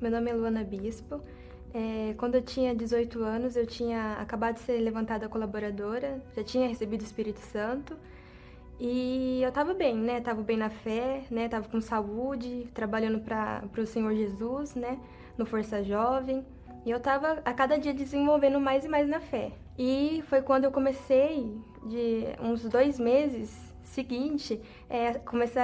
Meu nome é Luana Bispo. Quando eu tinha 18 anos, eu tinha acabado de ser levantada colaboradora, já tinha recebido o Espírito Santo e eu estava bem, né? Tava bem na fé, né? Tava com saúde, trabalhando para o Senhor Jesus, né? No Força Jovem. E eu estava a cada dia desenvolvendo mais e mais na fé. E foi quando eu comecei, de uns 2 meses seguinte,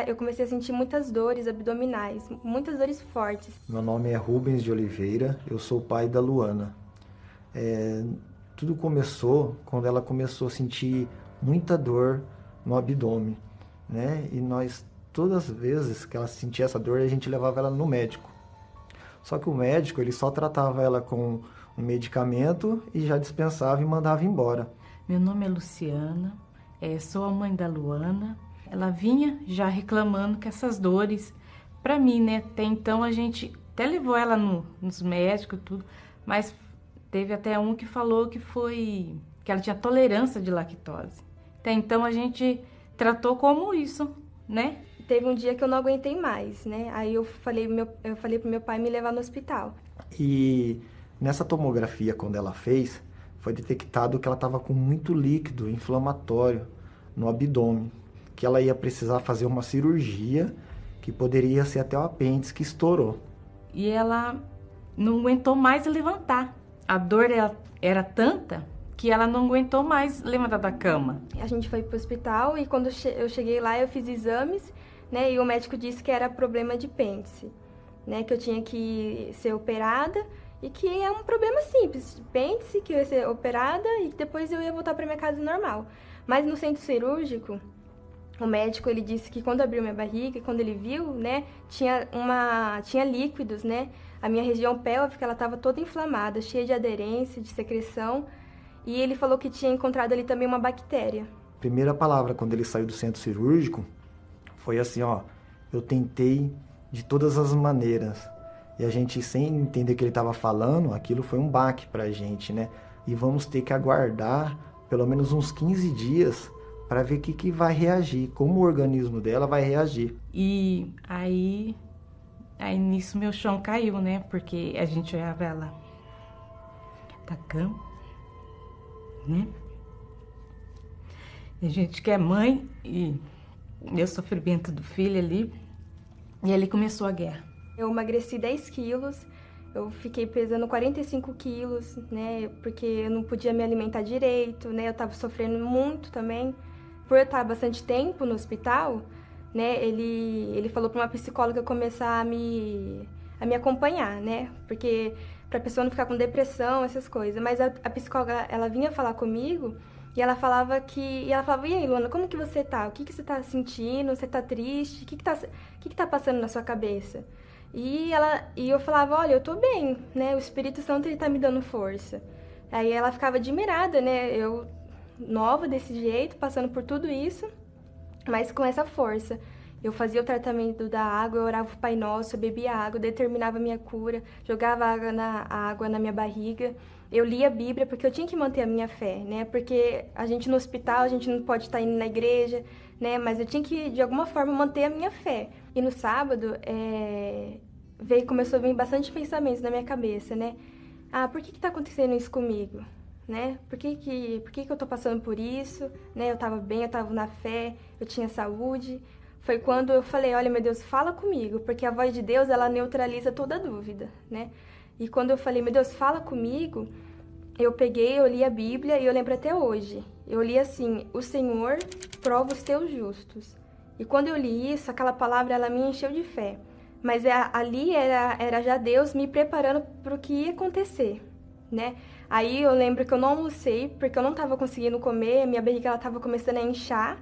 eu comecei a sentir muitas dores abdominais, muitas dores fortes. Meu nome é Rubens de Oliveira, eu sou o pai da Luana. Tudo começou quando ela começou a sentir muita dor no abdômen, né? E nós, todas as vezes que ela sentia essa dor, a gente levava ela no médico. Só que o médico, ele só tratava ela com um medicamento e já dispensava e mandava embora. Meu nome é Luciana, sou a mãe da Luana. Ela vinha já reclamando que essas dores, para mim, né? Até então a gente até levou ela nos médicos, tudo, mas teve até um que falou que ela tinha tolerância de lactose. Até então a gente tratou como isso, né? Teve um dia que eu não aguentei mais, né? Aí eu falei pro meu pai me levar no hospital. E nessa tomografia, quando ela fez, foi detectado que ela estava com muito líquido inflamatório no abdômen, que ela ia precisar fazer uma cirurgia que poderia ser até o apêndice que estourou. E ela não aguentou mais levantar. A dor era tanta que ela não aguentou mais levantar da cama. A gente foi pro hospital e quando eu cheguei lá eu fiz exames, né? E o médico disse que era problema de apêndice, né? Que eu tinha que ser operada e que é um problema simples, apêndice, que eu ia ser operada e depois eu ia voltar para minha casa normal. Mas no centro cirúrgico, o médico ele disse que quando abriu minha barriga, quando ele viu, né, tinha líquidos, né? A minha região pélvica ela estava toda inflamada, cheia de aderência, de secreção, e ele falou que tinha encontrado ali também uma bactéria. A primeira palavra quando ele saiu do centro cirúrgico foi assim, ó, eu tentei de todas as maneiras. E a gente, sem entender o que ele estava falando, aquilo foi um baque pra gente, né? E vamos ter que aguardar pelo menos uns 15 dias para ver o que vai reagir, como o organismo dela vai reagir. E aí nisso meu chão caiu, né? Porque a gente olhava ela da cama, né? E a gente que é mãe e eu sofrimento do filho ali. E ali começou a guerra. Eu emagreci 10 quilos, eu fiquei pesando 45 quilos, né? Porque eu não podia me alimentar direito, né? Eu tava sofrendo muito também. Por eu estar bastante tempo no hospital, né? Ele falou para uma psicóloga começar a me acompanhar, né? Porque pra pessoa não ficar com depressão, essas coisas. Mas a psicóloga, ela vinha falar comigo e ela falava e aí, Luana, como que você tá? O que que você tá sentindo? Você tá triste? O que que tá passando na sua cabeça? E eu falava, olha, eu tô bem, né? O Espírito Santo, ele tá me dando força. Aí ela ficava admirada, né? Eu, nova desse jeito, passando por tudo isso, mas com essa força. Eu fazia o tratamento da água, eu orava o Pai Nosso, eu bebia água, determinava a minha cura, jogava água na minha barriga. Eu lia a Bíblia porque eu tinha que manter a minha fé, né? Porque a gente no hospital, a gente não pode estar indo na igreja, né? Mas eu tinha que, de alguma forma, manter a minha fé. E no sábado, começou a vir bastante pensamentos na minha cabeça, né? Ah, por que tá acontecendo isso comigo? Né? Por que eu tô passando por isso? Né? Eu tava bem, eu tava na fé, eu tinha saúde. Foi quando eu falei, olha, meu Deus, fala comigo, porque a voz de Deus, ela neutraliza toda dúvida, né? E quando eu falei, meu Deus, fala comigo, eu li a Bíblia e eu lembro até hoje. Eu li assim, o Senhor prova os teus justos. E quando eu li isso, aquela palavra, ela me encheu de fé. Mas ali era já Deus me preparando para o que ia acontecer, né? Aí eu lembro que eu não almocei, porque eu não estava conseguindo comer, minha barriga ela estava começando a inchar.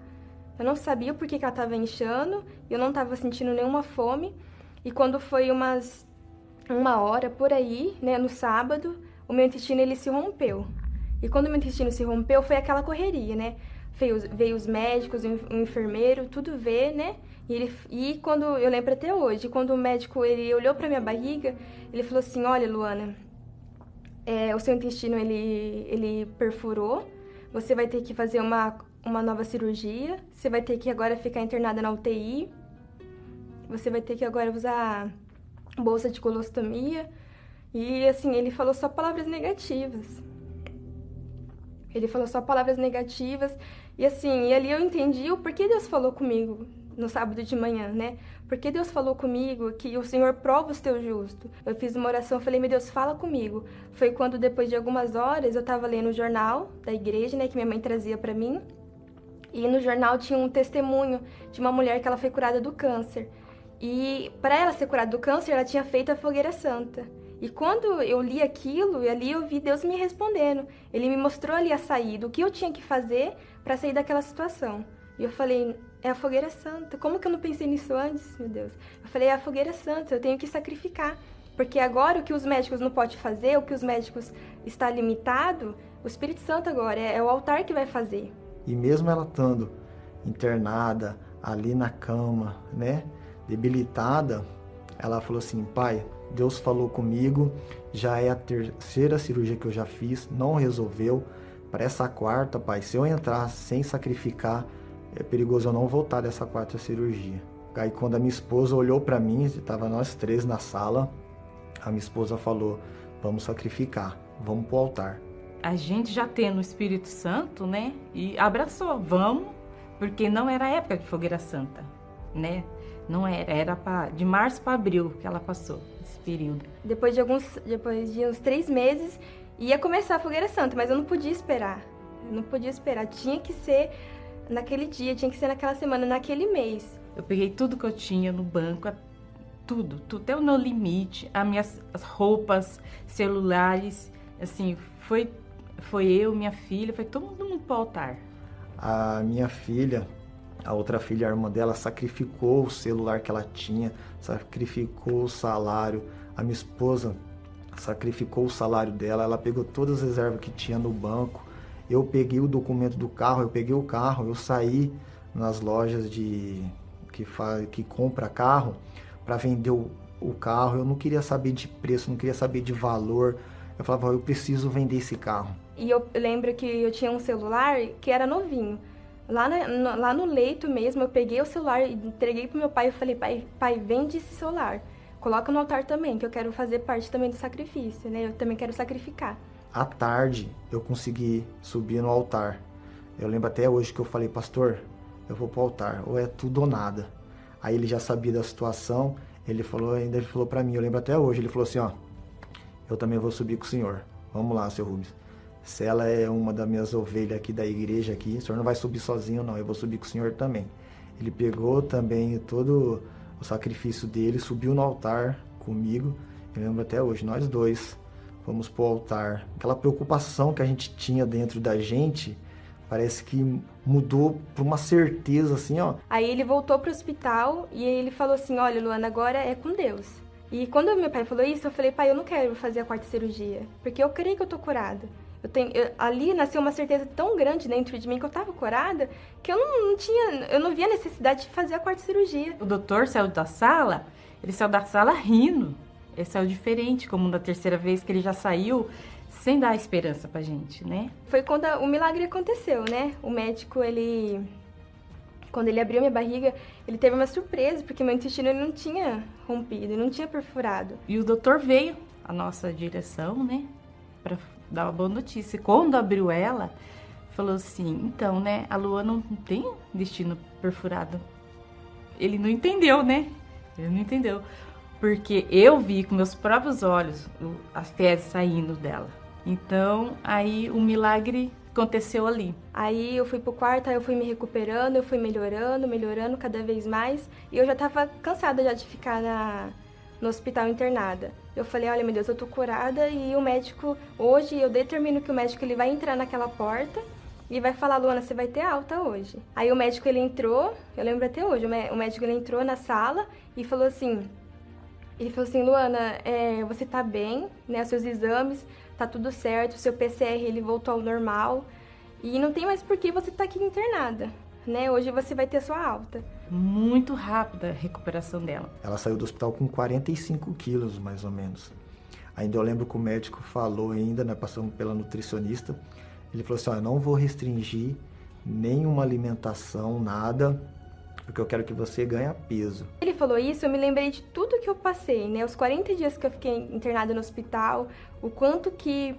Eu não sabia por que ela estava inchando, eu não estava sentindo nenhuma fome. E quando foi uma hora por aí, né, no sábado, o meu intestino ele se rompeu. E quando o meu intestino se rompeu, foi aquela correria, né? Veio os médicos, o enfermeiro, tudo ver, né? E quando, eu lembro até hoje, quando o médico ele olhou para minha barriga, ele falou assim, olha, Luana, o seu intestino ele perfurou, você vai ter que fazer uma nova cirurgia, você vai ter que agora ficar internada na UTI, você vai ter que agora usar bolsa de colostomia. E, assim, ele falou só palavras negativas. Ele falou só palavras negativas. E, assim, e ali eu entendi o porquê Deus falou comigo no sábado de manhã, né? Porque Deus falou comigo que o Senhor prova os teus justos. Eu fiz uma oração, falei, meu Deus, fala comigo. Foi quando, depois de algumas horas, eu estava lendo o jornal da igreja, né, que minha mãe trazia para mim. E no jornal tinha um testemunho de uma mulher que ela foi curada do câncer. E para ela ser curada do câncer, ela tinha feito a fogueira santa. E quando eu li aquilo, e ali eu vi Deus me respondendo. Ele me mostrou ali a saída, o que eu tinha que fazer para sair daquela situação. E eu falei, é a fogueira santa. Como que eu não pensei nisso antes, meu Deus? Eu falei, é a fogueira santa, eu tenho que sacrificar. Porque agora o que os médicos não podem fazer, o que os médicos está limitado, o Espírito Santo agora, é o altar que vai fazer. E mesmo ela estando internada, ali na cama, né, debilitada, ela falou assim, pai, Deus falou comigo, já é a terceira cirurgia que eu já fiz, não resolveu. Para essa quarta, pai, se eu entrar sem sacrificar, é perigoso eu não voltar dessa quarta cirurgia. Aí quando a minha esposa olhou para mim, estava nós três na sala, a minha esposa falou, vamos sacrificar, vamos pro altar. A gente já tendo o Espírito Santo, né, e abraçou, vamos, porque não era a época de fogueira santa, né, não era de março para abril que ela passou esse período. Depois de uns 3 meses, ia começar a fogueira santa, mas eu não podia esperar, tinha que ser naquele dia, tinha que ser naquela semana, naquele mês. Eu peguei tudo que eu tinha no banco, tudo, até o meu limite, as minhas roupas, celulares, assim, foi eu, minha filha, foi todo mundo pro altar. A minha filha, a outra filha, a irmã dela, sacrificou o celular que ela tinha, sacrificou o salário. A minha esposa sacrificou o salário dela, ela pegou todas as reservas que tinha no banco. Eu peguei o documento do carro, eu peguei o carro, eu saí nas lojas que compra carro para vender o carro. Eu não queria saber de preço, não queria saber de valor. Eu falava, eu preciso vender esse carro. E eu lembro que eu tinha um celular que era novinho. Lá no leito mesmo, eu peguei o celular e entreguei pro meu pai. Eu falei, pai, vende esse celular. Coloca no altar também, que eu quero fazer parte também do sacrifício, né? Eu também quero sacrificar. À tarde, eu consegui subir no altar. Eu lembro até hoje que eu falei, pastor, eu vou pro altar, ou é tudo ou nada. Aí ele já sabia da situação, ele falou pra mim, eu lembro até hoje, ele falou assim, ó, eu também vou subir com o senhor. Vamos lá, seu Rubens. Se ela é uma das minhas ovelhas aqui da igreja aqui, o senhor não vai subir sozinho não, eu vou subir com o senhor também. Ele pegou também todo o sacrifício dele, subiu no altar comigo, eu lembro até hoje, nós dois fomos pro altar. Aquela preocupação que a gente tinha dentro da gente, parece que mudou para uma certeza assim, ó. Aí ele voltou pro hospital e ele falou assim, olha, Luana, agora é com Deus. E quando meu pai falou isso, eu falei, pai, eu não quero fazer a quarta cirurgia, porque eu creio que eu tô curada. Ali nasceu uma certeza tão grande dentro de mim que eu tava curada, que eu não via necessidade de fazer a quarta cirurgia. O doutor saiu da sala, ele saiu da sala rindo. Ele saiu diferente, como da terceira vez que ele já saiu, sem dar esperança pra gente, né? Foi quando o milagre aconteceu, né? O médico, quando ele abriu minha barriga, ele teve uma surpresa, porque meu intestino ele não tinha rompido, não tinha perfurado. E o doutor veio à nossa direção, né, pra dar uma boa notícia. Quando abriu ela, falou assim, então, né, a Luana não tem intestino perfurado. Ele não entendeu, né? Ele não entendeu. Porque eu vi com meus próprios olhos as fezes saindo dela. Então, aí o milagre aconteceu ali. Aí eu fui pro quarto, aí eu fui me recuperando, eu fui melhorando cada vez mais. E eu já tava cansada já de ficar no hospital internada. Eu falei, olha, meu Deus, eu tô curada. E o médico, hoje eu determino que o médico ele vai entrar naquela porta e vai falar, Luana, você vai ter alta hoje. Aí o médico ele entrou, eu lembro até hoje, o médico ele entrou na sala e falou assim... Ele falou assim, Luana, você tá bem, né, seus exames, tá tudo certo, seu PCR ele voltou ao normal e não tem mais por que você tá aqui internada, né, hoje você vai ter sua alta. Muito rápida a recuperação dela. Ela saiu do hospital com 45 quilos, mais ou menos. Ainda eu lembro que o médico falou ainda, né, passando pela nutricionista, ele falou assim, ó, eu não vou restringir nenhuma alimentação, nada, porque eu quero que você ganhe peso. Ele falou isso, eu me lembrei de tudo que eu passei, né? Os 40 dias que eu fiquei internada no hospital, o quanto que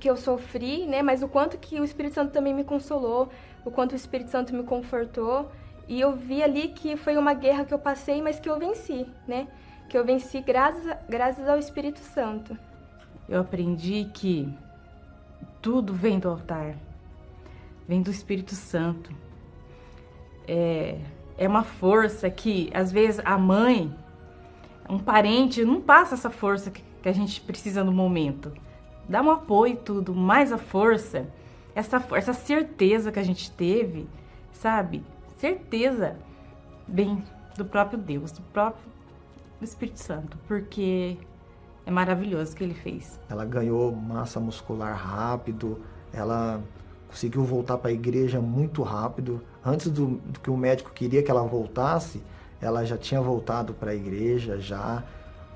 eu sofri, né? Mas o quanto que o Espírito Santo também me consolou, o quanto o Espírito Santo me confortou. E eu vi ali que foi uma guerra que eu passei, mas que eu venci, né? Que eu venci graças ao Espírito Santo. Eu aprendi que tudo vem do altar, vem do Espírito Santo. É uma força que, às vezes, a mãe, um parente, não passa essa força que a gente precisa no momento. Dá um apoio e tudo, mas a força, essa certeza que a gente teve, sabe? Certeza vem do próprio Deus, do próprio Espírito Santo, porque é maravilhoso o que ele fez. Ela ganhou massa muscular rápido, ela conseguiu voltar para a igreja muito rápido. Antes do que o médico queria que ela voltasse, ela já tinha voltado para a igreja, já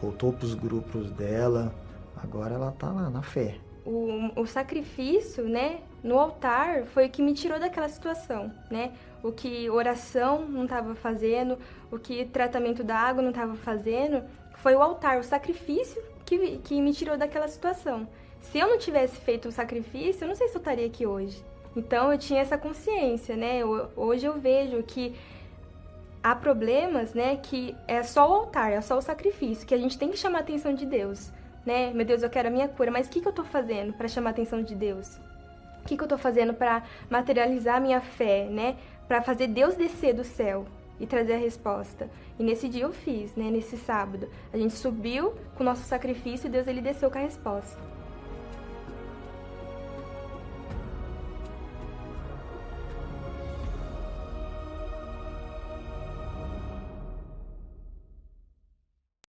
voltou para os grupos dela. Agora ela está lá na fé. O sacrifício, né, no altar foi o que me tirou daquela situação, né? O que oração não estava fazendo, o que tratamento da água não estava fazendo, foi o altar, o sacrifício que me tirou daquela situação. Se eu não tivesse feito o sacrifício, eu não sei se eu estaria aqui hoje. Então eu tinha essa consciência, né? Hoje eu vejo que há problemas, né, que é só o altar, é só o sacrifício, que a gente tem que chamar a atenção de Deus, né? Meu Deus, eu quero a minha cura, mas o que eu estou fazendo para chamar a atenção de Deus? O que eu estou fazendo para materializar a minha fé, né? Para fazer Deus descer do céu e trazer a resposta. E nesse dia eu fiz, né? Nesse sábado. A gente subiu com o nosso sacrifício e Deus, ele desceu com a resposta.